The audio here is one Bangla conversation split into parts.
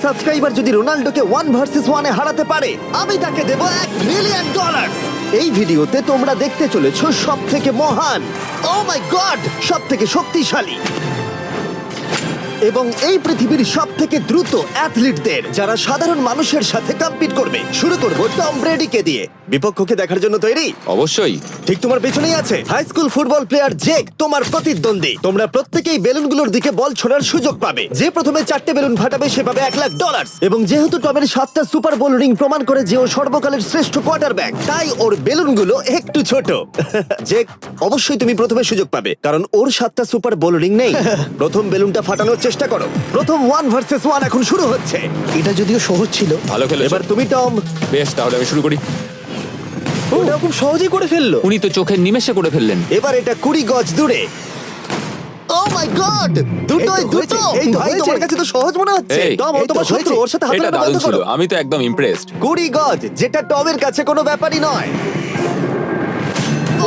সাবস্ক্রাইবার যদি রোনাল্ডোকে 1 ভার্সেস 1 এ হারাতে পারে, আমি তাকে দেব $1 মিলিয়ন। এই ভিডিওতে তোমরা দেখতে চলেছো সবথেকে মহান, ও মাই গড, সবথেকে শক্তিশালী এবং এই পৃথিবীর সবথেকে দ্রুত অ্যাথলিটদের, যারা সাধারণ মানুষের সাথে কম্পিট করবে। শুরু করব টম ব্রেডিকে দিয়ে। বিপক্ষকে দেখার জন্য তৈরি? অবশ্যই। ঠিক তোমার পেছনেই আছে high school football player Jake, তোমার প্রতিদ্বন্দ্বী। তোমরা প্রত্যেকেই বেলুনগুলোর দিকে বল ছোড়ার সুযোগ পাবে। যে প্রথমে 4টে বেলুন ফাটাবে সে পাবে $1 লাখ। এবং যেহেতু টমের 7টা সুপার বোল রিং প্রমাণ করে যে ও সর্বকালের শ্রেষ্ঠ কোয়ার্টারব্যাক, তাই ওর বেলুনগুলো একটু ছোট। জেক, অবশ্যই তুমি প্রথমে সুযোগ পাবে, কারণ ওর 7টা সুপার বোল রিং নেই। প্রথম বেলুনটা ফাটানোর চেষ্টা করো। প্রথম 1 ভার্সেস 1 এখন শুরু হচ্ছে। এটা যদিও সহজ ছিল। ভালো খেলেছো। এবার তুমি টম। বেশ, তাহলে আমি শুরু করি। ওটা খুব সহজেই করে ফেললো। উনি তো চোখের নিমেষে করে ফেললেন। এবার এটা 20 গজ দূরে। ও মাই গড, দুটোই এই তো দুটো। হয়েছে, এই ভাই, তোমার কাছে তো সহজ মনে হচ্ছে। এই, টম, ও এই তো তোমার শত্রু, হয়েছে। ওর সাথে হাত এটা মেলানো দারুণ বন্ধ ছিল, করো। আমি তো একদম ইমপ্রেসড। 20 গজ, যেটা টমের কাছে কোনো ব্যাপারই নয়।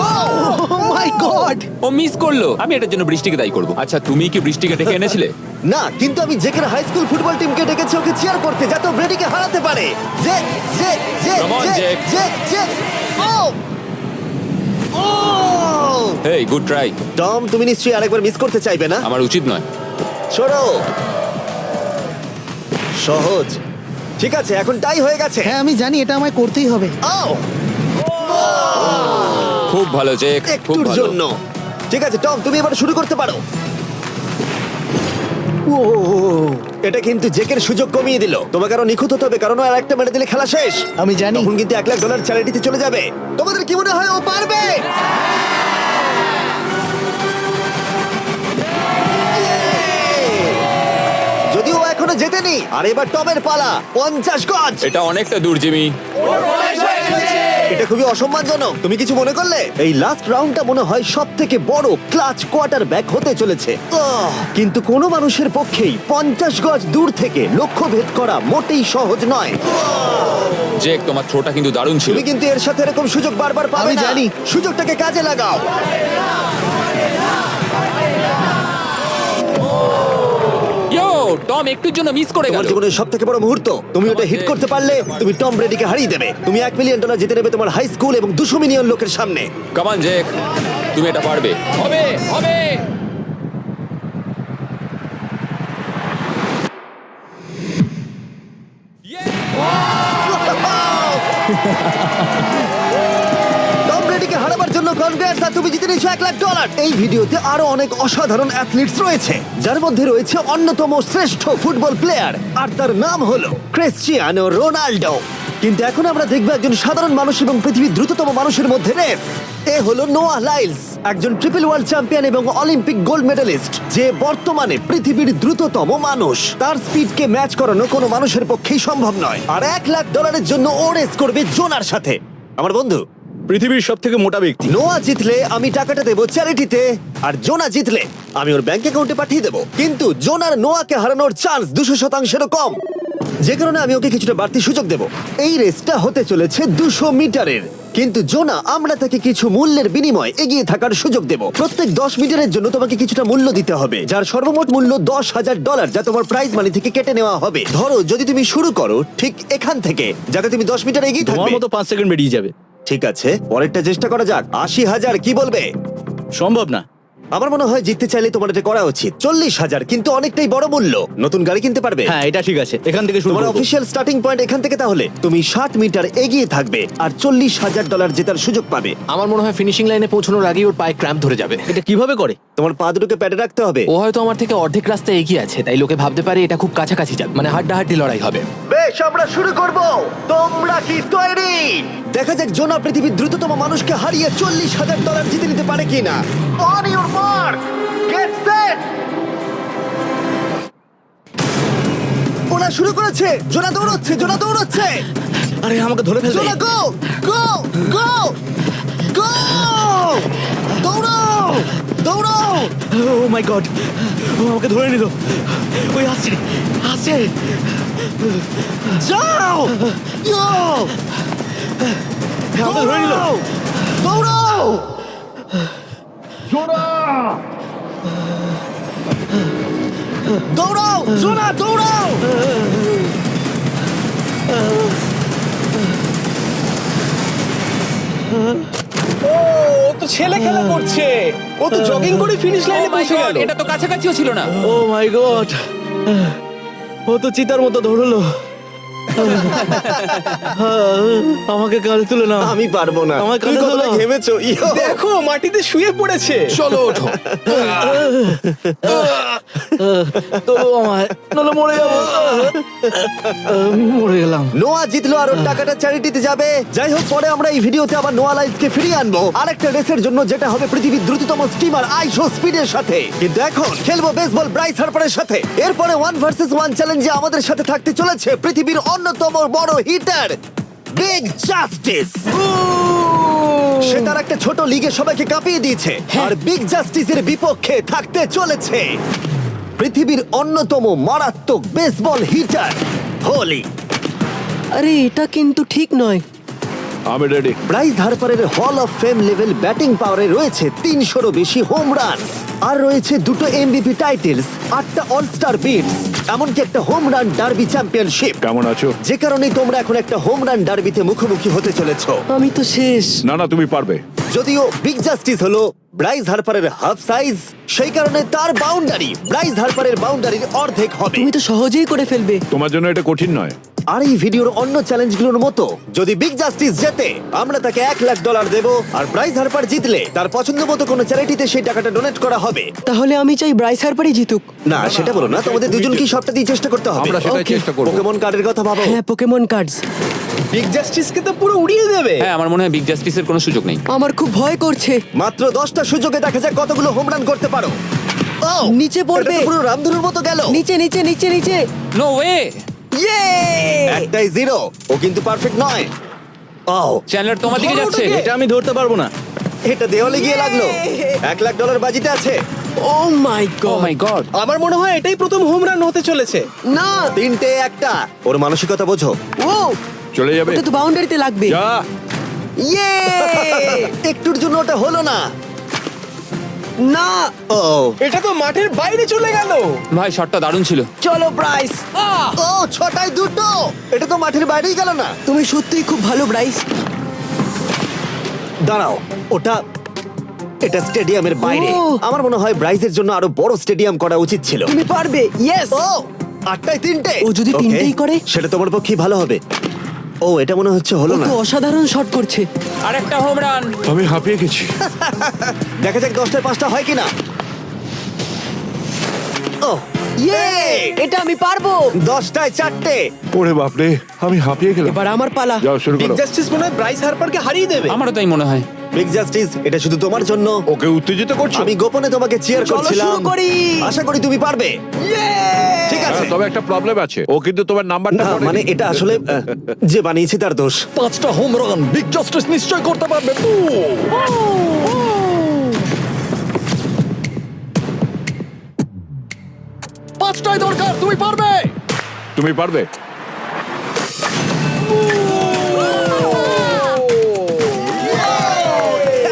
ও মাই গড! ও মিস করলো। আমি এটার জন্য বৃষ্টিকে দায়ী করব। আচ্ছা, তুমি কি বৃষ্টিকে ডেকে এনেছিলে? না, কিন্তু আমি জেকের হাই স্কুল ফুটবল টিমকে ডেকেছি ওকে চিয়ার করতে, যাতে ও ব্রেডিকে হারাতে পারে। যে যে যে Come on, যে Jake. যে যে ও ও হেই, গুড ট্রাই। টম, তুমি নিশ্চয়ই আরেকবার মিস করতে চাইবে না? আমার উচিত নয়। ছোড়ো। সহজ। ঠিক আছে, এখন টাই হয়ে গেছে। হ্যাঁ, আমি জানি এটা আমায় করতেই হবে। ও খুব ভালো জেক, খুব একটুর ভালো। জন্য। ঠিক আছে টম, তুমি এবার শুরু করতে পারো। ও, এটা কিন্তু জেকের সুযোগ কমিয়ে দিল। তোমাকে আরো নিখুঁত হতে হবে, কারণ ও আর একটা মেরে দিলে খেলা শেষ। আমি জানি। তখন কিন্তু $1 লাখ চ্যারিটিতে চলে যাবে। তোমাদের কি মনে হয় ও পারবে? যদিও ও এখনো জেতেনি। আর এবার টমের পালা। 50 গজ। এটা অনেকটা দূর, জিমি। এটা খুবই অসম্মানজনক। তুমি কিছু মনে করলে? এই লাস্ট রাউন্ডটা মনে হয় সবথেকে বড় ক্লাচ কোয়ার্টারব্যাক হতে চলেছে। কিন্তু কোনো মানুষের পক্ষেই 50 গজ দূর থেকে লক্ষ্য ভেদ করা মোটেই সহজ নয়। জেক, তোমার থ্রোটা কিন্তু দারুণ ছিল। তুমি কিন্তু এর সাথে এরকম সুযোগ বারবার পাবে আমি না। জানি। সুযোগটাকে কাজে লাগাও। ইয়ো, টম একটুর জন্য মিস করে তোমার গেল। জীবনের সবথেকে বড় মুহূর্ত। তুমি ওটা হিট করতে পারলে তুমি টম ব্রেডিকে হারিয়ে দেবে। তুমি $1 মিলিয়ন জিতে নেবে তোমার হাই স্কুল এবং 200 মিলিয়ন লোকের সামনে। কাম অন জেক, তুমি এটা পারবে। হবে, হবে। টম ব্রেডিকে হারাবার জন্য কনগ্রেটস, আর তুমি জিতে নিয়েছো $1 লাখ। এই ভিডিওতে আরো অনেক অসাধারণ অ্যাথলিটস রয়েছে, যার মধ্যে রয়েছে অন্যতম শ্রেষ্ঠ ফুটবল প্লেয়ার, আর তার নাম হলো ক্রিশ্চিয়ানো রোনাল্ডো। কিন্তু এখন আমরা দেখব একজন সাধারণ মানুষ এবং পৃথিবীর দ্রুততম মানুষের মধ্যে রেস। এ হলো নোয়াহ লাইলস, একজন ট্রিপল ওয়ার্ল্ড চ্যাম্পিয়ন এবং অলিম্পিক গোল্ড মেডেলিস্ট, যে বর্তমানে পৃথিবীর দ্রুততম মানুষ। তার স্পিডকে ম্যাচ করানো কোনো মানুষের পক্ষেই সম্ভব নয়। আর $1 লাখ জন্য ও রেস করবে জোনার সাথে, আমার বন্ধু। পৃথিবীর সব থেকে মোটা ব্যক্তি। নোয়া জিতলে আমি টাকাটা দেবো চ্যারিটিতে, আর জোনা জিতলে আমি ওর ব্যাংক অ্যাকাউন্টে পাঠিয়ে দেবো। কিন্তু জোনার নোয়াকে হারানোর চান্স 200%-এরও কম, যে কারণে আমি ওকে কিছুটা বাড়তি সুযোগ দেবো। এই রেসটা হতে চলেছে 200 মিটারের, কিন্তু জোনা, আমরা তাকে কিছু মূল্যের বিনিময়ে এগিয়ে থাকার সুযোগ দেব। প্রত্যেক 10 মিটারের জন্য তোমাকে কিছুটা মূল্য দিতে হবে, যার সর্বমোট মূল্য $10,000, যা তোমার প্রাইজ মানি থেকে কেটে নেওয়া হবে। ধরো যদি তুমি শুরু করো ঠিক এখান থেকে, যাতে তুমি 10 মিটার এগিয়ে তোমার থাকবে। মতো 5 সেকেন্ড বেরিয়ে যাবে। ঠিক আছে, পরেরটা চেষ্টা করা যাক। 80,000, কি বলবে? সম্ভব না। আমার মনে হয় জিততে চাইলে তোমার এটা করা উচিত। 40,000 কিন্তু অনেকটাই বড় মূল্য। নতুন গাড়ি কিনতে পারবে? হ্যাঁ, এটা ঠিক আছে, এখান থেকে শুরু তোমার করব। অফিসিয়াল স্টার্টিং পয়েন্ট এখান থেকে। তাহলে তুমি 60 মিটার এগিয়ে থাকবে আর $40,000 জেতার সুযোগ পাবে। আমার মনে হয় ফিনিশিং লাইনে পৌঁছানোর আগেই ওর পায়ে ক্র্যাম্প ধরে যাবে। এটা কিভাবে করে? তোমার পা দুটোকে প্যাডে রাখতে হবে। ও হয়তো আমার থেকে অর্ধেক রাস্তা এগিয়ে আছে, তাই লোকে ভাবতে পারে এটা খুব কাছাকাছি যাবে, মানে হাড্ডাহাড্ডি লড়াই হবে। বেশ, আমরা শুরু করব। তোমরা কি তৈরি? দেখা যাক জোনা পৃথিবীর দ্রুততম মানুষকে হারিয়ে $40,000 জিতে নিতে পারে কিনা। On your mark, get set. ওরা শুরু করেছে। জোনা দৌড়চ্ছে, জোনা দৌড়চ্ছে। আরে আমাকে ধরে ফেলবে। জোনা গো গো গো গো! দৌড়াও দৌড়াও! ও মাই গড, ও আমাকে ধরে নিল। ওই আসছে, আসছে। যাও! ইয়ো! আমাকে ধরে নিল। দৌড়াও! দৌড়াও! জোনা দৌড়াও! ছেলে খেলা করছে। ও তো জগিং করে ফিনিশ Oh লাইনে my পৌঁছে God, গেল। এটা তো কাছাকাছিও ছিল না। ও মাই গড, ও তো চিতার মতো ধরলো। আমাকে কাঁধে তুলে নাও। আমি পারবো না। আমার তুমি কাঁধে কতটা তোলো। ঘেমেছো ইয়ো। দেখো মাটিতে শুয়ে পড়েছে। চলো ওঠো। তো আমায় নলে মরে যাবো। মরে গেলাম। নোয়া জিতলো আর ওর টাকাটা চ্যারিটিতে যাবে। যাই হোক, পরে আমরা এই ভিডিওতে আবার নোয়া লাইফকে ফিরিয়ে আনবো আরেকটা রেসের জন্য, যেটা হবে পৃথিবীর দ্রুততম স্টিমার আইশো স্পিডের সাথে। কিন্তু এখন খেলবো বেসবল ব্রাইস হার্পারের সাথে। এরপরে 1 ভার্সেস 1 চ্যালেঞ্জে আমাদের সাথে থাকতে চলেছে পৃথিবীর অন্যতম বড় হিটার বিগ জাস্টিস। সে তার একটা ছোট লিগে সবাইকে কাঁপিয়ে দিয়েছে, আর বিগ জাস্টিসের বিপক্ষে থাকতে চলেছে পৃথিবীর অন্যতম মারাত্মক বেসবল হিটার হোলি। আরে এটা কিন্তু ঠিক নয়। আমি ready. Bryce হার্পারের hall of fame level batting পাওয়ারে রয়েছে 300-রও বেশি হোম রান, আর রয়েছে 2টো এমভিপি টাইটেলস, 8টা অলস্টার বিটস, এমনকি একটা হোম রান ডার্বি চ্যাম্পিয়নশিপ। কেমন আছো? যে কারণে তোমরা এখন একটা হোম রান ডার্বিতে মুখোমুখি হতে চলেছো। আমি তো শেষ। না না, তুমি পারবে। যদিও বিগ জাস্টিস হলো ব্রাইস হার্পারের হাফ সাইজ, সেই কারণে তার বাউন্ডারি ব্রাইস হার্পারের বাউন্ডারির অর্ধেক হবে। তুমি তো সহজেই করে ফেলবে। তোমার জন্য এটা কঠিন নয়। আর এই ভিডিওর অন্য চ্যালেঞ্জগুলোর মতো, যদি বিগ জাস্টিস জেতে আমরা তাকে $1,00,000 দেব, আর ব্রাইস হার্পার জিতলে তার পছন্দ মতো কোনো চ্যারিটিতে সেই টাকাটা ডোনেট করা হবে। তাহলে আমি চাই ব্রাইস হার্পারই জিতুক। না, সেটা বলো না, তোমাদের দুজনকেই সবটা দিয়ে চেষ্টা করতে হবে। আমরা সেটাই Okay. চেষ্টা করবো। পোকেমন কার্ডের কথা ভাবো। হ্যাঁ, পোকেমন কার্ডস। বিগ জাস্টিসকে তো পুরো উড়িয়ে দেবে। হ্যাঁ, আমার মনে হয় বিগ জাস্টিসের কোনো সুযোগ নেই। আমার খুব ভয় করছে। মাত্র 10টা সুযোগে দেখা যাক কতগুলো হোম রান করতে পারো। ও, নিচে পড়বে। এটা তো পুরো রামধনুর মতো গেল। নিচে নিচে নিচে নিচে। No way. ইয়ে! একটাই জিরো, ও কিন্তু পারফেক্ট নয়। ও, চ্যানেলার তোমার দিকে যাচ্ছে। এটা আমি ধরতে পারবো না। এটা দেওয়ালে গিয়ে লাগলো। $1,00,000 বাজিতে আছে। ও মাই ও গড। মাই গড। আমার মনে হয় এটাই প্রথম হোম রান হতে চলেছে। না। 3টে একটা। ওর মানসিকতা বোঝো। ও, চলে যাবে। ওটা তো বাউন্ডারিতে লাগবে। যা। ইয়ে! একটুর জন্য ওটা হলো না। না। ও, এটা তো মাঠের বাইরে চলে গেল। ভাই শটটা দারুণ ছিল। চলো ব্রাইস। ও, 6টায় 2টো। এটা তো মাঠের বাইরেই গেল না। তুমি সত্যিই খুব ভালো ব্রাইস। দাঁড়াও, এটা স্টেডিয়ামের বাইরে। ও। আমার মনে হয় ব্রাইজের জন্য আরো বড় স্টেডিয়াম করা উচিত ছিল। তুমি পারবে। ইয়েস। ও, 8টায় 3টে। ও যদি Okay, তিনটেই করে? সেটা তোমার পক্ষে ভালো হবে। ও, এটা মনে হচ্ছে ও হলো না। তো অসাধারণ শট করছে। আরেকটা হোম রান। আমি হাঁপিয়ে গেছি। দেখা যাক 10টায় 5টা হয় কিনা। ও, ইয়ে! এটা আমি পারবো। 10টায় 4টে। ওরে বাপরে, আমি হাঁপিয়ে গেলাম। এবার আমার পালা। যাও শুরু বিগ করো। জাস্টিস মনে হয় ব্রাইস হার্পারকে হারিয়ে দেবে। আমারও তাই মনে হয়। বিগ জাস্টিস, এটা শুধু তোমার জন্য। ওকে উত্তেজিত করছো? আমি গোপনে তোমাকে চিয়ার চলো করছিলাম। শুরু করি। আশা করি তুমি পারবে। ঠিক আছে। তবে একটা প্রবলেম আছে, ও কিন্তু তোমার নাম্বারটা না, পড়েনি। মানে এটা আসলে যে বানিয়েছে তার দোষ। 5টা হোম রান বিগ জাস্টিস নিশ্চয় করতে পারবে। পাঁচটাই দরকার, তুমি পারবে। তুমি পারবে।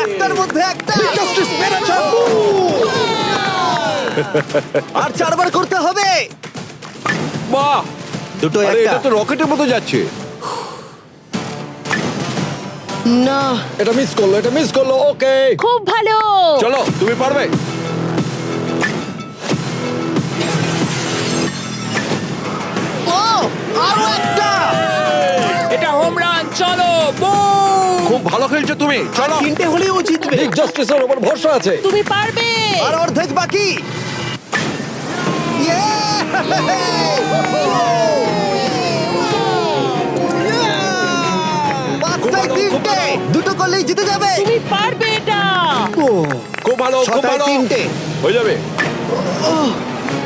একটার মধ্যে একটা। আর 4বার করতে হবে। বাহ, দুটো আরে একটা। এটা তো রকেটের মতো যাচ্ছে। না। এটা মিস করলো, এটা মিস করলো। ওকে, খুব ভালো। চলো, তুমি পারবে। ও, আরো একটা। এটা হোম রান। চলো বুম। খুব ভালো খেলছো তুমি। চলো। 3টে হলেও ও জিতবে। বিগ জাস্টিসের উপর ভরসা আছে। তুমি পারবে। আর অর্ধেক বাকি। Yeah! পাঁচটায় 3টে। দুটো করলেই জিতে যাবে। তুমি পারবে এটা। খুব ভালো, খুব 6টায় ভালো। 3টে। হয়ে যাবে।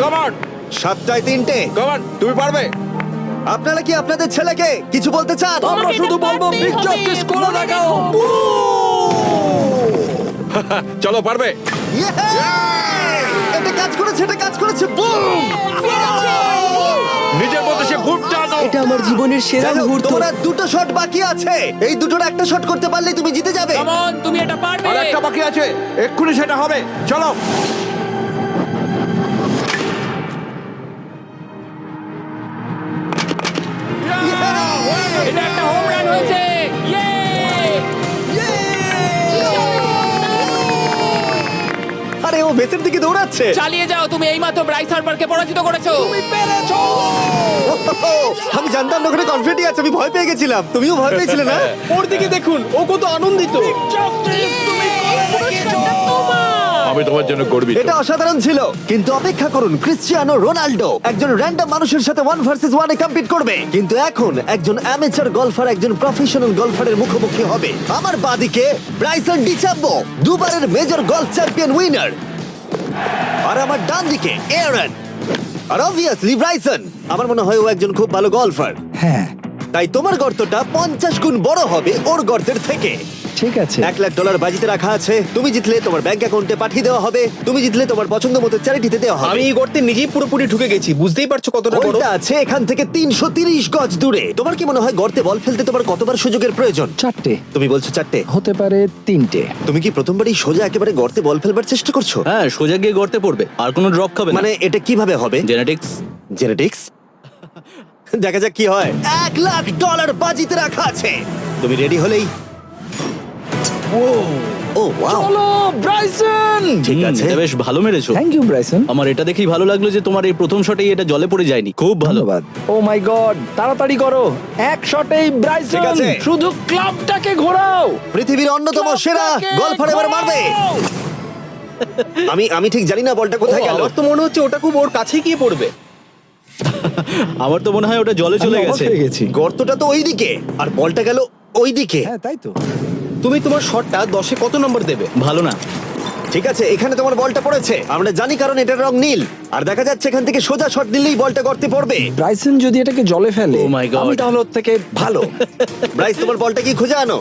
কাম অন, 7টায় 3টে। কাম অন, তুমি পারবে। আপনারা কি আপনাদের ছেলেকে কিছু বলতে চান? আমরা তোমাকে শুধু এটা বলবো পারতেই বিগ হবে, জাস্টিস করে মনে দেখাও। রেখো। চলো, পারবে। Yeah! এটা কাজ করেছে, এটা কাজ করেছে। বুম! নিজের মতো সে খুব টানো। এটা আমার জীবনের সেরা যাই হোক, মুহূর্ত। তোমার আর 2টো শট বাকি আছে। এই দুটোর একটা শট করতে পারলে তুমি জিতে যাবে। কাম অন, তুমি এটা পারবে। আর একটা বাকি আছে, এক্ষুনি সেটা হবে। চলো। এটা একটা হোম রান হয়েছে। ইয়ে। ও বেসের দিকে দৌড়াচ্ছে। চালিয়ে যাও, তুমি এইমাত্র ব্রাইস হার্বারকে পরাজিত করেছো। আমি জানতাম না ওখানে কনফিডেন্ট আছে, আমি ভয় পেয়ে গেছিলাম। তুমিও ভয় পেয়েছিলে না? ওর দিকে দেখুন, ও কত আনন্দিত। আমি তোমার জন্য গর্বিত। এটা অসাধারণ ছিল, কিন্তু অপেক্ষা করুন, ক্রিশ্চিয়ানো রোনাল্ডো একজন র্যান্ডম মানুষের সাথে 1 ভার্সেস 1 এ কম্পিট করবে, কিন্তু এখন একজন অ্যামেচার গলফার একজন প্রফেশনাল গলফারের মুখোমুখি হবে। আমার বাদিকে ব্রাইসন ডিচাম্বো, দুবারের মেজর গলফ চ্যাম্পিয়ন উইনার, আর আমার ডান দিকে এরন। আর অবভিয়াসলি ব্রাইসন, আমার মনে হয় ও একজন খুব ভালো গলফার। হ্যাঁ তাই তোমার গর্তটা 50 গুণ বড় হবে ওর গর্তের থেকে। ঠিক আছে। $1,00,000 বাজিতে রাখা আছে। তুমি জিতলে তোমার ব্যাংক অ্যাকাউন্টে পাঠিয়ে দেওয়া হবে, তুমি জিতলে তোমার পছন্দ মতো চ্যারিটিতে দেওয়া হবে। আমি এই গর্তে নিজেই পুরোপুরি ঢুকে গেছি, বুঝতেই পারছো কতটা বড়। ওইটা আছে এখান থেকে 330 গজ দূরে। তোমার কি মনে হয় গর্তে বল ফেলতে তোমার কতবার সুযোগের প্রয়োজন? 4টে তুমি বলছো 4টে, হতে পারে 3টে। তুমি কি প্রথমবারই সোজা একেবারে গর্তে বল ফেলবার চেষ্টা করছো? হ্যাঁ, সোজা গিয়ে গর্তে পড়বে, আর কোনো ড্রপ খাবে না। মানে এটা কিভাবে হবে? জেনেটিক্স। জেনেটিক্স? দেখা যাক কি হয়। $1,00,000 বাজিতে রাখা আছে। তুমি রেডি হলেই। ও ওয়াও, চলো ব্রাইসন। ঠিক আছে। এটা বেশ ভালো মেরেছো। Thank you Bryson. আমার এটা দেখেই ভালো লাগলো যে তোমার এই প্রথম শটেই এটা জলে পড়ে যায়নি। খুব ভালো। ধন্যবাদ। ও মাই গড, তাড়াতাড়ি করো, এক শটেই ঠিক ব্রাইসন। আছে। শুধু ক্লাবটাকে ঘোরাও। পৃথিবীর অন্যতম সেরা গলফার এবার মারবে। আমি ঠিক জানি না বলটা কোথায় গেল। আমার তো মনে হচ্ছে ওটা খুব ওর কাছেই গিয়ে পড়বে। আমার তো মনে হয় ওটা জলে চলে আমি অবাক গেছে। হয়ে গেছি। গর্তটা তো ওইদিকে আর বলটা গেল ওইদিকে। হ্যাঁ তাই তো। তুমি তোমার শটটা 10-এ কত নম্বর দেবে? ভালো না। ঠিক আছে, এখানে তোমার বলটা পড়েছে, আমরা জানি কারণ এটার রং নীল। আর দেখা যাচ্ছে এখান থেকে সোজা শট দিলেই বলটা গর্তে পড়বে। ব্রাইসন যদি এটাকে জলে ফেলে, Oh my God. আমি তাহলে ওর থেকে ভালো। ব্রাইস, তোমার বলটা কি খুঁজে আনো।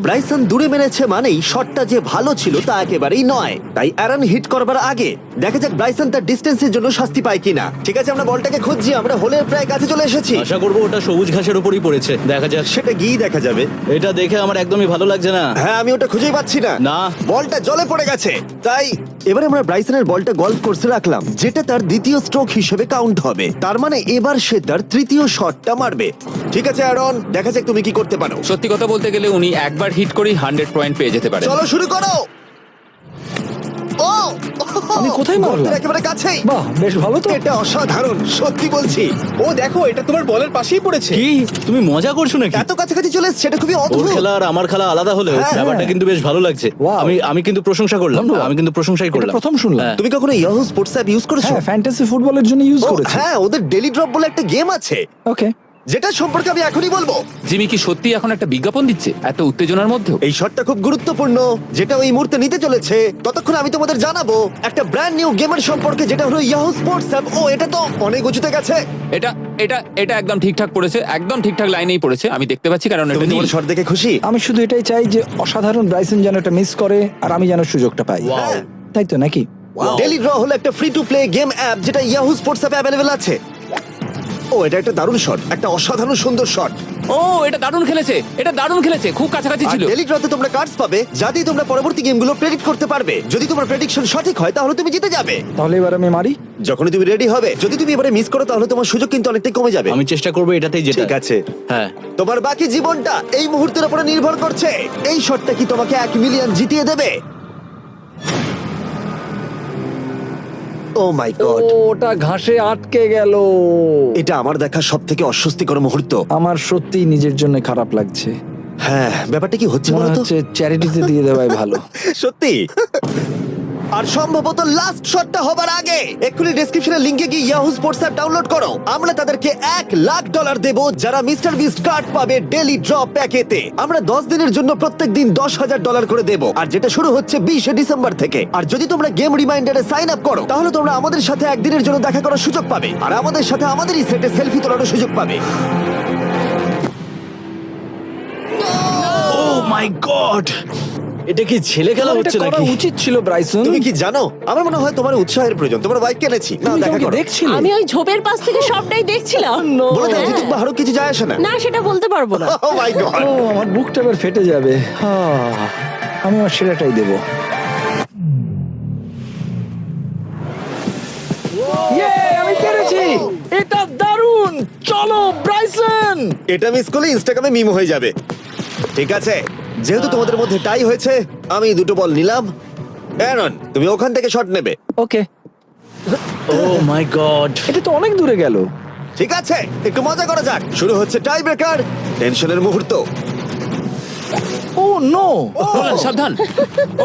ব্রাইসন দূরে মেরেছে মানেই শটটা যে ভালো ছিল তা একেবারেই নয়। তাই অ্যারন হিট করবার আগে দেখা যাক ব্রাইসন তার ডিস্টেন্সের জন্য শাস্তি পায় কিনা। ঠিক আছে, আমরা বলটাকে খুঁজছি, আমরা হোলের প্রায় কাছে চলে এসেছি। আশা করবো ওটা সবুজ ঘাসের উপরই পড়েছে। দেখা যাক। সেটা গিয়ে দেখা যাবে। এটা দেখে আমার একদমই ভালো লাগছে না। হ্যাঁ, আমি ওটা খুঁজেই পাচ্ছি না। না। বলটা জলে পড়ে গেছে। তাই এবারে আমরা ব্রাইসনের বলটা গলফ কোর্সে রাখলাম, যেটা তার দ্বিতীয় স্ট্রোক হিসেবে কাউন্ট হবে। তার মানে এবার সে তার তৃতীয় শটটা মারবে। ঠিক আছে অ্যারন, দেখা যাক তুমি কি করতে পারো। সত্যি কথা বলতে গেলে উনি একবার হিট করেই 100 পয়েন্ট পেয়ে যেতে পারেন। চলো শুরু করো। ও, আমি কোথায় মারলাম? গর্তের একেবারে কাছেই। বাহ, বেশ ভালো তো। এটা অসাধারণ, সত্যি বলছি। ও দেখো, এটা তোমার বলের পাশেই পড়েছে। কি তুমি মজা করছো নাকি? এত কাছাকাছি চলে এসেছে, এটা খুবই ওর অদ্ভুত। খেলা আর আমার খেলা আলাদা হলেও হ্যাঁ, ব্যাপারটা কিন্তু বেশ ভালো লাগছে। Wow. আমি কিন্তু প্রশংসা করলাম। ধন্যবাদ। আমি কিন্তু প্রশংসাই এটা করলাম। প্রথম শুনলাম। হ্যাঁ। তুমি কখনো ইয়াহু স্পোর্টস অ্যাপ ইউজ করেছো? হ্যাঁ, ফ্যান্টাসি ফুটবলের জন্য ইউজ ও, করেছি। হ্যাঁ, ওদের ডেলি ড্রপ বলে একটা গেম আছে, ওকে। যেটা সম্পর্কে আমি এখনই বলবো। জিমি কি সত্যি এখন একটা বিজ্ঞাপন দিচ্ছে এত উত্তেজনার মধ্যেও? এই শটটা খুব গুরুত্বপূর্ণ, যেটা ওই মুহূর্তে নিতে চলেছে। ততক্ষণ আমি তোমাদের জানাবো একটা ব্র্যান্ড নিউ গেমের সম্পর্কে, যেটা হলো ইয়াহু স্পোর্টস অ্যাপ। ও, এটা তো অনেক উঁচুতে গেছে। এটা এটা এটা একদম ঠিকঠাক পড়েছে, একদম ঠিকঠাক লাইনেই পড়েছে। আমি দেখতে পাচ্ছি কারণ এটা তুমি নীল। তোমার শট দেখে খুশি? আমি শুধু এটাই চাই যে অসাধারণ ব্রাইসন যেন এটা মিস করে আর আমি যেন সুযোগটা পাই। হ্যাঁ। তাই তো নাকি? ডেলি ড্র হলো একটা free to play game app, যেটা ইয়াহু স্পোর্টস অ্যাপে অ্যাভেলেবল আছে। ও, এটা একটা দারুণ শট, একটা অসাধারণ সুন্দর শট। ও, এটা দারুণ খেলেছে, এটা দারুণ খেলেছে, খুব কাছাকাছি আর ছিল। ডেলি ড্রতে তোমরা কার্ডস পাবে, যাতে তোমরা পরবর্তী গেমগুলো প্রেডিক্ট করতে পারবে। যদি তোমার প্রেডিকশন সঠিক হয় তাহলে তুমি জিতে যাবে। তাহলে এবার আমি মারি। যখনই তুমি রেডি হবে, যদি তুমি এবারে মিস করো তাহলে তোমার সুযোগ কিন্তু অনেকটাই কমে যাবে। আমি চেষ্টা করবো এটাতেই যেটা। ঠিক আছে। হ্যাঁ। তোমার বাকি জীবনটা এই মুহূর্তের উপরে নির্ভর করছে। এই শটটা কি তোমাকে 1 মিলিয়ন জিতিয়ে দেবে? ও মাই গড, ওটা ঘাসে আটকে গেল। এটা আমার দেখা সবথেকে অস্বস্তিকর মুহূর্ত। আমার সত্যিই নিজের জন্য খারাপ লাগছে। হ্যাঁ, ব্যাপারটা কি হচ্ছে মনে বলো তো? হচ্ছে চ্যারিটিতে দিয়ে দেওয়াই ভালো। সত্যি। আর সম্ভবত লাস্ট শটটা হবার আগে এক্ষুনি ডেসক্রিপশনের লিংকে গিয়ে ইয়াহু স্পোর্টস অ্যাপ ডাউনলোড করো। আমরা তাদেরকে $1,00,000 দেব যারা মিস্টার বিস্ট কার্ড পাবে ডেলি ড্র প্যাকেতে। আমরা 10 দিনের জন্য প্রত্যেক দিন $10,000 করে দেব, আর যেটা শুরু হচ্ছে 20শে ডিসেম্বর থেকে। আর যদি তোমরা গেম রিমাইন্ডারে সাইন আপ করো, তাহলে তোমরা আমাদের সাথে একদিনের জন্য দেখা করার সুযোগ পাবে, আর আমাদের সাথে আমাদেরই সেটে সেলফি তোলারও সুযোগ পাবে। ও মাই গড, এটা কি ছেলে খেলা এটা হচ্ছে করা নাকি? উচিত ছিল ব্রাইসন। তুমি কি জানো, আমার মনে হয় তোমার উৎসাহের প্রয়োজন। তোমার বাইক কিনেছি, না তুমি দেখা কাউকে করো। দেখছিলে? আমি ওই ঝোপের পাশ থেকে সবটাই দেখছিলাম। বলে দাও জিতুক বা হারুক, কিছু যায় আসে না। না, সেটা বলতে পারবো না। Oh my God! ও, আমার বুকটা এবার ফেটে যাবে। আমি আমার সেরাটাই দেবো। আমি পেরেছি। এটা দারুণ। চলো ব্রাইসন। এটা মিস করলে ইনস্টাগ্রামে মিম হয়ে যাবে। ঠিক আছে, যেহেতু তোমাদের মধ্যে টাই হয়েছে, আমি 2টো বল নিলাম অ্যারন, তুমি ওখান থেকে শট নেবে। ওকে, ও মাই গড। এটা তো অনেক দূরে গেল। ঠিক আছে, একটু মজা করা যাক। শুরু হচ্ছে টাই ব্রেকার, টেনশনের মুহূর্ত। ও নো, নোলান, সাবধান।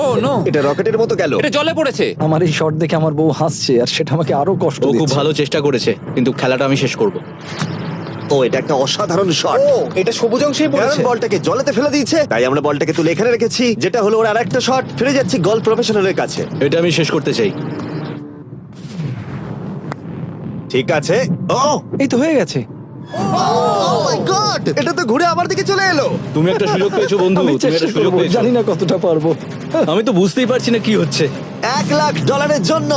ও নো, এটা রকেটের মতো গেল। এটা জলে পড়েছে। আমার এই শট দেখে আমার বউ হাসছে আর সেটা আমাকে আরো কষ্ট ও খুব দিচ্ছে। ভালো চেষ্টা করেছে, কিন্তু খেলাটা আমি শেষ করব। ও, এটা একটা অসাধারণ শট। এটা সবুজ অংশেই অ্যারন বলটাকে জলেতে ফেলে দিয়েছে, তাই আমরা বলটাকে তুলে এখানে রেখেছি, যেটা হলো ওর আরেকটা শট। ফিরে যাচ্ছি গলফ প্রফেশনালের কাছে। এটা আমি শেষ করতে চাই। ঠিক আছে। ও এই তো হয়ে গেছে। মাই গড, এটা তো ঘুরে আমার দিকে চলে এলো। তুমি একটা সুযোগ পেয়েছো বন্ধু, আমি তুমি একটা চেষ্টা সুযোগ করবো, পেয়েছো। জানি না কতটা পারবো। আমি তো বুঝতেই পারছি না কি হচ্ছে। $1,00,000 জন্য।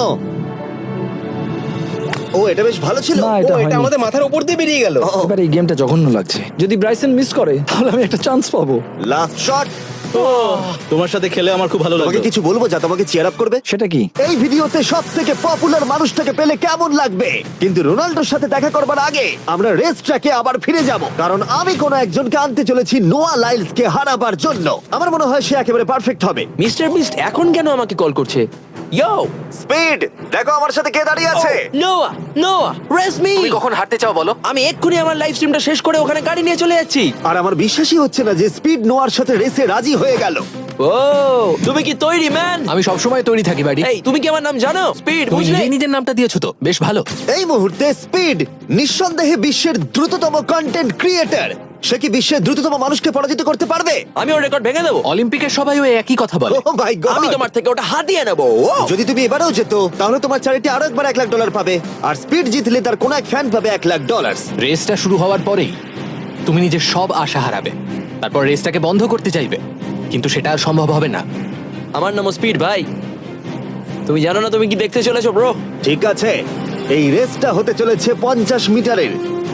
ও, এটা বেশ ভালো ছিল। না, এটা হয়নি। আমাদের মাথার উপর দিয়ে বেরিয়ে গেল। ও, এবার এই গেমটা জঘন্য লাগছে। যদি ব্রাইসন মিস করে তাহলে আমি একটা চান্স পাবো। Last shot. তোমার সাথে খেলে আমার খুব ভালো তোমাকে লাগলো। কিছু বলবো যা তোমাকে চিয়ার আপ করবে? সেটা কি? এই ভিডিওতে সবথেকে পপুলার মানুষটাকে পেলে কেমন লাগবে? কিন্তু রোনাল্ডোর সাথে দেখা করবার আগে আমরা রেস ট্র্যাকে আবার ফিরে যাব, কারণ আমি কোন একজনকে আনতে চলেছি নোয়া লাইলসকে হারাবার জন্য। আমার মনে হয় সে একেবারে পারফেক্ট হবে। মিস্টার বিস্ট এখন কেন আমাকে কল করছে? ইয়ো, স্পিড, দেখো আমার সাথে কে দাঁড়িয়ে আছে। নোয়া, নোয়া, রেস মি। তুমি কখন হাঁটতে চাও বলো? আমি এক্ষুনি আমার লাইভ স্ট্রিমটা শেষ করে ওখানে গাড়ি নিয়ে চলে যাচ্ছি। আর আমার বিশ্বাসই হচ্ছে না যে স্পিড নোয়ার সাথে রেসে রাজি হয়ে গেল। ও, তুমি কি তৈরি ম্যান? আমি সবসময় তৈরি থাকি বাড়ি। এই, তুমি কি আমার নাম জানো? স্পিড, তুমি বুঝলে? নিজেই নিজের নামটা দিয়েছো তো, বেশ ভালো। এই মুহূর্তে স্পিড নিঃসন্দেহে বিশ্বের দ্রুততম কন্টেন্ট ক্রিয়েটর। সে কি বিশ্বের দ্রুততম মানুষকে পরাজিত করতে পারবে? আমি ওর রেকর্ড ভেঙে দেবো। অলিম্পিকের সবাই ওই একই কথা বলে। ও মাই গড, আমি তোমার থেকে ওটা হাতিয়ে নেবো। ও, যদি তুমি এবারেও যেত তাহলে তোমার চ্যারিটি আরো একবার $1,00,000 পাবে, আর স্পিড জিতলে তার কোন এক ফ্যান পাবে $1,00,000। রেসটা শুরু হওয়ার পরেই তুমি নিজের সব আশা হারাবে, তারপর রেসটাকে বন্ধ করতে চাইবে, কিন্তু সেটা আর সম্ভব হবে না। আমার নাম স্পিড ভাই। তুমি জানো না তুমি কি দেখতে চলেছো ব্রো? ঠিক আছে, এই রেসটা হতে চলেছে 50 মিটারের,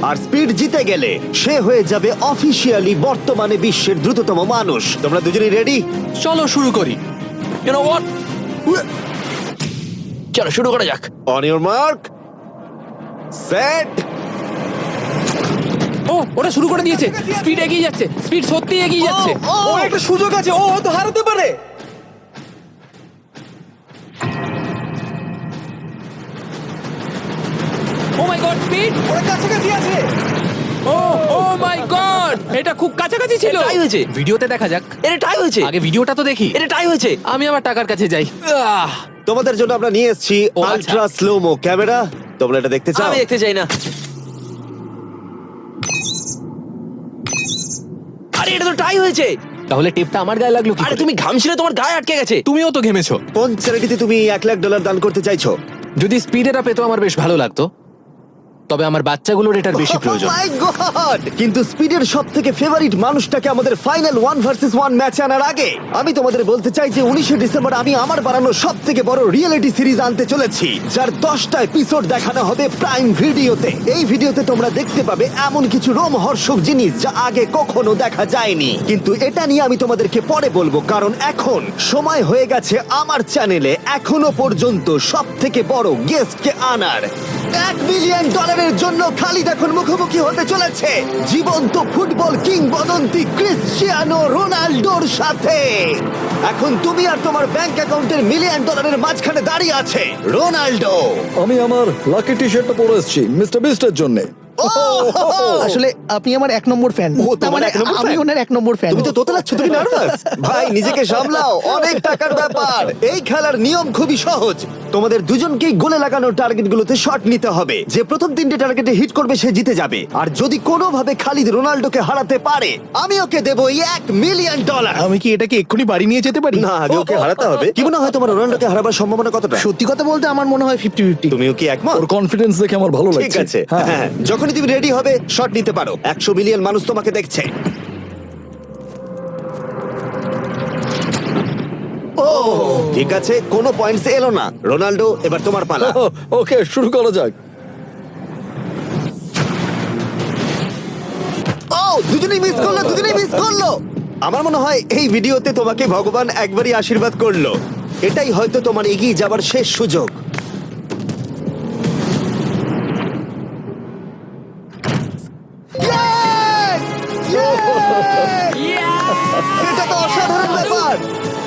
আর স্পিড জিতে গেলে সে হয়ে যাবে অফিসিয়ালি বর্তমানে বিশ্বের দ্রুততম মানুষ। তোমরা দুজনেই রেডি? চলো শুরু করি। You know what? চলো শুরু করা যাক। On your mark, set. ও, ওটা শুরু করে দিয়েছে। স্পিড এগিয়ে যাচ্ছে, স্পিড সত্যি এগিয়ে যাচ্ছে। ও, একটা সুযোগ আছে, ও হয়তো হারাতে পারে। ও মাই গড, স্পিড। ওরা কাছাকাছি আছে। ও, ও মাই গড, এটা খুব কাছাকাছি ছিল। টাই হয়েছে। ভিডিওতে দেখা যাক। এটা টাই হয়েছে। আগে ভিডিওটা তো দেখি। এটা টাই হয়েছে। আমি আমার টাকার কাছে যাই। তোমাদের জন্য আমরা নিয়ে এসেছি ও, আচ্ছা। Ultra slomo camera. তোমরা এটা দেখতে চাও? আমি দেখতে চাই না। আরে এটা তো টাই হয়েছে। তাহলে টেপটা আমার গায়ে লাগলো কি আরে করে? তুমি ঘামছিলে, তোমার গায়ে আটকে গেছে। তুমিও তো ঘেমেছো। কোন চ্যারিটিতে তুমি $1,00,000 দান করতে চাইছো? যদি স্পিডেরা পেতো আমার বেশ ভালো লাগতো, তবে আমার বাচ্চাগুলোর এটার বেশি প্রয়োজন। Oh my God! কিন্তু স্পিডের সবথেকে ফেভারিট মানুষটাকে আমাদের ফাইনাল 1 ভার্সেস 1 ম্যাচে আনার আগে আমি তোমাদের বলতে চাই যে 19শে ডিসেম্বর আমি আমার বানানো সবথেকে বড় রিয়েলিটি সিরিজ আনতে চলেছি, যার 10টা এপিসোড দেখানো হবে প্রাইম ভিডিওতে। এই ভিডিওতে তোমরা দেখতে পাবে এমন কিছু রোমহর্ষক জিনিস যা আগে কখনো দেখা যায়নি, কিন্তু এটা নিয়ে আমি তোমাদেরকে পরে বলবো, কারণ এখন সময় হয়ে গেছে আমার চ্যানেলে এখনো পর্যন্ত সবথেকে বড় গেস্টকে আনার। $1 মিলিয়ন জন্য খালিদ এখন মুখোমুখি হতে চলেছে জীবন্ত ফুটবল কিংবদন্তি ক্রিশ্চিয়ানো রোনাল্ডোর সাথে। এখন তুমি আর তোমার ব্যাংক অ্যাকাউন্টের $1 মিলিয়ন মাঝখানে দাঁড়িয়ে আছে রোনাল্ডো। আমি আমার লাকি টি শার্টটা পরে এসেছি মিস্টার বিস্টের জন্য। আসলে আপনি আমার 1 নম্বর ফ্যান। ও, তোমার এক নম্বর আমি fan? ওনার 1 নম্বর ফ্যান। তুমি তো তোতলাচ্ছ, তুমি নার্ভাস? ভাই নিজেকে সামলাও, অনেক টাকার ব্যাপার। এই খেলার নিয়ম খুবই সহজ। তোমাদের দুজনকেই গোলে লাগানো টার্গেটগুলোতে শট নিতে হবে। যে প্রথম 3টে টার্গেটে হিট করবে সে জিতে যাবে। আর যদি কোনোভাবে খালিদ রোনাল্ডোকে হারাতে পারে আমি ওকে দেবো $1 মিলিয়ন। আমি কি এটাকে এক্ষুনি বাড়ি নিয়ে যেতে পারি? না, আগে ওকে হারাতে হবে। কি মনে হয় তোমার রোনাল্ডোকে হারাবার সম্ভাবনা কতটা? সত্যি কথা বলতে আমার মনে হয় 50-50। তুমিও কি একমত? ওর কনফিডেন্স দেখে আমার ভালো লাগছে। ঠিক আছে, হ্যাঁ। হ্যাঁ, যখনই তুমি রেডি হবে শট নিতে পারো। 100 মিলিয়ন মানুষ তোমাকে দেখছে। ও ঠিক আছে, কোনো পয়েন্টস এলো না। রোনাল্ডো, এবার তোমার পালা। ওকে, শুরু করা যাক। ও, দুজনেই মিস করলো, দুজনেই মিস করলো। আমার মনে হয় এই ভিডিওতে তোমাকে ভগবান একবারই আশীর্বাদ করলো। এটাই হয়তো তোমার এগিয়ে যাবার শেষ সুযোগ। Yes! Yes! এটা তো অসাধারণ ব্যাপার।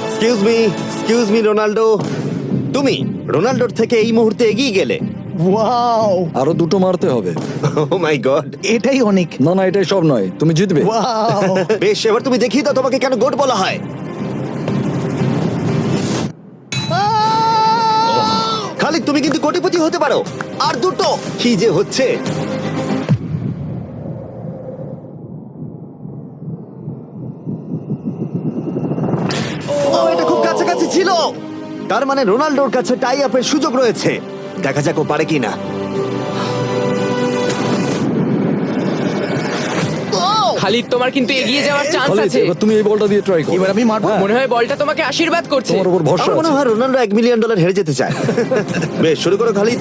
এক্সকিউজ মি রোনাল্ডো, তুমি রোনাল্ডোর থেকে এই মুহূর্তে এগিয়ে গেলে। ওয়াও, আরো দুটো মারতে হবে। ও মাই গড। এটাই অনেক। না না, এটাই সব নয়, তুমি জিতবে। ওয়াও, বেশ, এবার তুমি দেখিয়ে দাও তোমাকে কেন গোট বলা হয়। খালিদ, তুমি কিন্তু কোটিপতি হতে পারো। আর দুটো। কি যে হচ্ছে। ও, এটা খুব কাছাকাছি ছিল। তার মানে রোনাল্ডোর কাছে টাই আপের সুযোগ রয়েছে। দেখা যাক ও পারে কিনা। খালিদ, তোমার কিন্তু এগিয়ে যাওয়ার চান্স খালিদ, আছে। এবার তুমি এই বলটা দিয়ে ট্রাই করো। এবার আমি মারবো। হ্যাঁ, মনে হয় বলটা তোমাকে আশীর্বাদ করছে। তোমার উপর ভরসা আমার মনে আছে। হয় রোনাল্ডো $1 মিলিয়ন হেরে যেতে চায়। বেশ, শুরু করো খালিদ।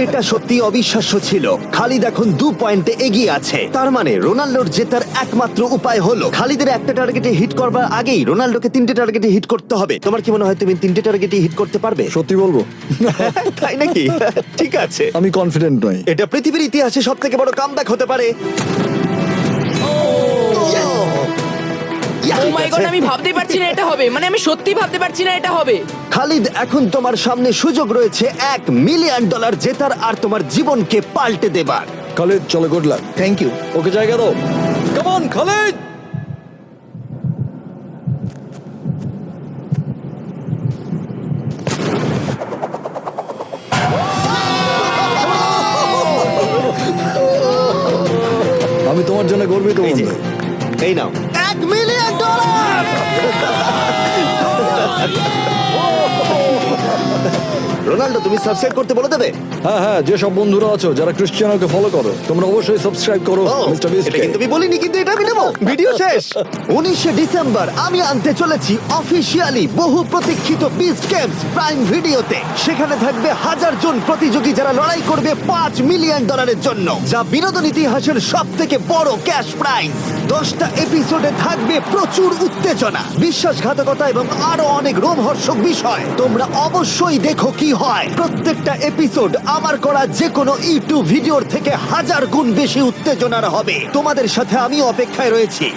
এটা সত্যি অবিশ্বাস্য ছিল। খালিদ এখন 2 পয়েন্টে এগিয়ে আছে। তার মানে রোনাল্ডোর জেতার একমাত্র উপায় হলো খালিদের একটা টার্গেটে হিট করবার আগেই রোনাল্ডোকে 3টে টার্গেটে হিট করতে হবে। তোমার কি মনে হয় তুমি 3টে টার্গেটে হিট করতে পারবে? সত্যি বলবো, তাই নাকি? ঠিক আছে। আমি কনফিডেন্ট নই। এটা পৃথিবীর ইতিহাসে সবথেকে বড় কামব্যাক হতে পারে। ও মাই গড, আমি ভাবতেই পারছি না এটা হবে। মানে আমি সত্যি ভাবতে পারছি না এটা হবে। খালিদ, এখন তোমার সামনে সুযোগ রয়েছে $1 মিলিয়ন জেতার আর তোমার জীবনকে পাল্টে দেবার। খালিদ, চলো, গুড লাক। Thank you. ওকে জায়গা দাও। Come on Khalid. আমি তোমার জন্য গর্বিত এই যে, বন্ধু। এই নাও $1 মিলিয়ন। রোনাল্ডো, তুমি সাবস্ক্রাইব করতে বলে দেবে? হ্যাঁ হ্যাঁ, যে সব বন্ধুরা আছো যারা ক্রিশ্চিয়ানোকে ফলো করো, তোমরা অবশ্যই সাবস্ক্রাইব করো ও, মিস্টার এটা বিস্টকে। কিন্তু আমি বলিনি, কিন্তু এটা আমি নেবো। ভিডিও শেষ। 19শে ডিসেম্বর আমি আনতে চলেছি অফিসিয়ালি বহু প্রতীক্ষিত বিস্ট গেমস প্রাইম ভিডিওতে। সেখানে থাকবে 1000 জন প্রতিযোগী যারা লড়াই করবে $5 মিলিয়ন জন্য, যা বিনোদন ইতিহাসের সব থেকে বড় ক্যাশ প্রাইজ। 10টা এপিসোডে থাকবে প্রচুর উত্তেজনা, বিশ্বাসঘাতকতা এবং আরো অনেক রোমহর্ষক বিষয়। তোমরা অবশ্যই দেখো কি হয়। প্রত্যেকটা এপিসোড আমার করা যে কোনো ইউটিউব ভিডিওর থেকে 1000 গুণ বেশি উত্তেজনার হবে। তোমাদের সাথে আমি অপেক্ষায় রয়েছি।